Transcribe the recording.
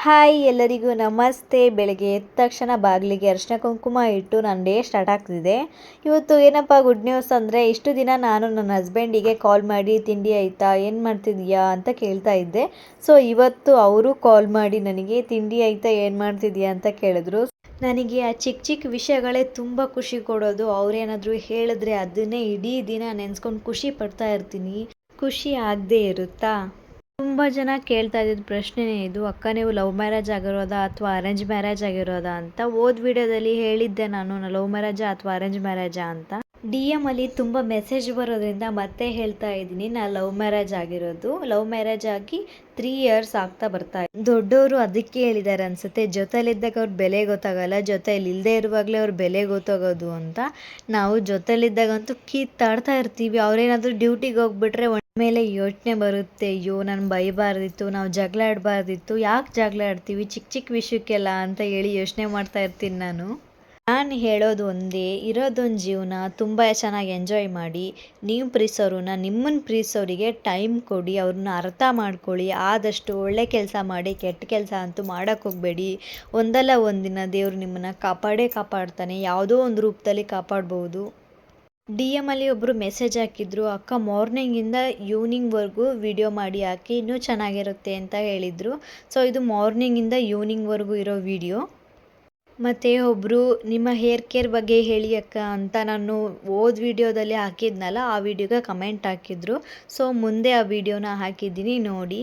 Hi ಎಲ್ಲರಿಗೂ ನಮಸ್ತೆ. ಬೆಳಗ್ಗೆ ಎದ್ದ ತಕ್ಷಣ ಬಾಗಿಲಿಗೆ ಅರಿಶಿನ ಕುಂಕುಮ ಇಟ್ಟು ನನ್ನ ಡೇ ಸ್ಟಾರ್ಟ್ ಆಗ್ತಿದೆ. ಇವತ್ತು ಏನಪ್ಪ ಗುಡ್ ನ್ಯೂಸ್ ಅಂದರೆ, ಇಷ್ಟು ದಿನ ನಾನು ನನ್ನ ಹಸ್ಬೆಂಡಿಗೆ ಕಾಲ್ ಮಾಡಿ ತಿಂಡಿ ಆಯಿತಾ, ಏನು ಮಾಡ್ತಿದ್ದೀಯಾ ಅಂತ ಕೇಳ್ತಾ ಇದ್ದೆ. ಸೊ ಇವತ್ತು ಅವರು ಕಾಲ್ ಮಾಡಿ ನನಗೆ ತಿಂಡಿ ಆಯಿತಾ, ಏನು ಮಾಡ್ತಿದ್ದೀಯಾ ಅಂತ ಕೇಳಿದ್ರು. ನನಗೆ ಆ ಚಿಕ್ಕ ಚಿಕ್ಕ ವಿಷಯಗಳೇ ತುಂಬ ಖುಷಿ ಕೊಡೋದು. ಅವರೇನಾದರೂ ಹೇಳಿದ್ರೆ ಅದನ್ನೇ ಇಡೀ ದಿನ ನೆನೆಸ್ಕೊಂಡು ಖುಷಿ ಪಡ್ತಾ ಇರ್ತೀನಿ. ಖುಷಿ ಆಗದೇ ಇರುತ್ತಾ? ತುಂಬ ಜನ ಕೇಳ್ತಾ ಇದ್ದಿದ್ದು ಪ್ರಶ್ನೆನೇ ಇದು, ಅಕ್ಕ ನೀವು ಲವ್ ಮ್ಯಾರೇಜ್ ಆಗಿರೋದಾ ಅಥವಾ ಅರೇಂಜ್ ಮ್ಯಾರೇಜ್ ಆಗಿರೋದಾ ಅಂತ. ವಿಡಿಯೋದಲ್ಲಿ ಹೇಳಿದ್ದೆ ನಾನು ಲವ್ ಮ್ಯಾರೇಜಾ ಅಥವಾ ಅರೇಂಜ್ ಮ್ಯಾರೇಜಾ ಅಂತ. DM ಅಲ್ಲಿ ತುಂಬ ಮೆಸೇಜ್ ಬರೋದ್ರಿಂದ ಮತ್ತೆ ಹೇಳ್ತಾ ಇದ್ದೀನಿ, ನಾನು ಲವ್ ಮ್ಯಾರೇಜ್ ಆಗಿರೋದು. ಲವ್ ಮ್ಯಾರೇಜ್ ಆಗಿ 3 ಇಯರ್ಸ್ ಆಗ್ತಾ ಬರ್ತಾ ಇದೆ. ದೊಡ್ಡವರು ಅದಕ್ಕೆ ಹೇಳಿದ್ದಾರೆ ಅನಿಸುತ್ತೆ, ಜೊತೆಲಿದ್ದಾಗ ಅವ್ರ ಬೆಲೆ ಗೊತ್ತಾಗಲ್ಲ, ಜೊತೆಲಿ ಇಲ್ಲದೆ ಇರುವಾಗಲೇ ಅವ್ರ ಬೆಲೆ ಗೊತ್ತಾಗೋದು ಅಂತ. ನಾವು ಜೊತೆಲಿದ್ದಾಗಂತೂ ಕಿತ್ತಾಡ್ತಾ ಇರ್ತೀವಿ. ಅವ್ರೇನಾದರೂ ಡ್ಯೂಟಿಗೆ ಹೋಗ್ಬಿಟ್ರೆ ಮೇಲೆ ಯೋಚನೆ ಬರುತ್ತೆ, ಅಯ್ಯೋ ನಾನು ಬೈಬಾರ್ದಿತ್ತು, ನಾವು ಜಗಳ ಆಡಬಾರ್ದಿತ್ತು, ಯಾಕೆ ಜಗಳ ಆಡ್ತೀವಿ ಚಿಕ್ಕ ಚಿಕ್ಕ ವಿಷಯಕ್ಕೆಲ್ಲ ಅಂತ ಹೇಳಿ ಯೋಚನೆ ಮಾಡ್ತಾ ಇರ್ತೀನಿ ನಾನು. ಹೇಳೋದು ಒಂದೇ, ಇರೋದೊಂದು ಜೀವನ, ತುಂಬ ಚೆನ್ನಾಗಿ ಎಂಜಾಯ್ ಮಾಡಿ. ನೀವು ಪ್ರೀತಿಸೋರನ್ನ, ನಿಮ್ಮನ್ನು ಪ್ರೀತಿಸೋರಿಗೆ ಟೈಮ್ ಕೊಡಿ, ಅವ್ರನ್ನ ಅರ್ಥ ಮಾಡ್ಕೊಳ್ಳಿ. ಆದಷ್ಟು ಒಳ್ಳೆ ಕೆಲಸ ಮಾಡಿ, ಕೆಟ್ಟ ಕೆಲಸ ಅಂತೂ ಮಾಡೋಕ್ಕೆ ಹೋಗಬೇಡಿ. ಒಂದಲ್ಲ ಒಂದಿನ ದೇವರು ನಿಮ್ಮನ್ನು ಕಾಪಾಡೇ ಕಾಪಾಡ್ತಾನೆ, ಯಾವುದೋ ಒಂದು ರೂಪದಲ್ಲಿ ಕಾಪಾಡ್ಬೋದು. DM ಅಲ್ಲಿ ಒಬ್ಬರು ಮೆಸೇಜ್ ಹಾಕಿದ್ರು, ಅಕ್ಕ ಮಾರ್ನಿಂಗಿಂದ ಈವ್ನಿಂಗ್ವರೆಗೂ ವಿಡಿಯೋ ಮಾಡಿ ಹಾಕಿ ಇನ್ನೂ ಚೆನ್ನಾಗಿರುತ್ತೆ ಅಂತ ಹೇಳಿದರು. ಸೊ ಇದು ಮಾರ್ನಿಂಗಿಂದ ಈವ್ನಿಂಗ್ವರೆಗೂ ಇರೋ ವಿಡಿಯೋ. ಮತ್ತು ಒಬ್ಬರು ನಿಮ್ಮ ಹೇರ್ ಕೇರ್ ಬಗ್ಗೆ ಹೇಳಿ ಅಕ್ಕ ಅಂತ ನಾನು ವಿಡಿಯೋದಲ್ಲಿ ಹಾಕಿದ್ನಲ್ಲ, ಆ ವಿಡಿಯೋಗೆ ಕಮೆಂಟ್ ಹಾಕಿದ್ರು. ಸೊ ಮುಂದೆ ಆ ವಿಡಿಯೋನ ಹಾಕಿದ್ದೀನಿ ನೋಡಿ.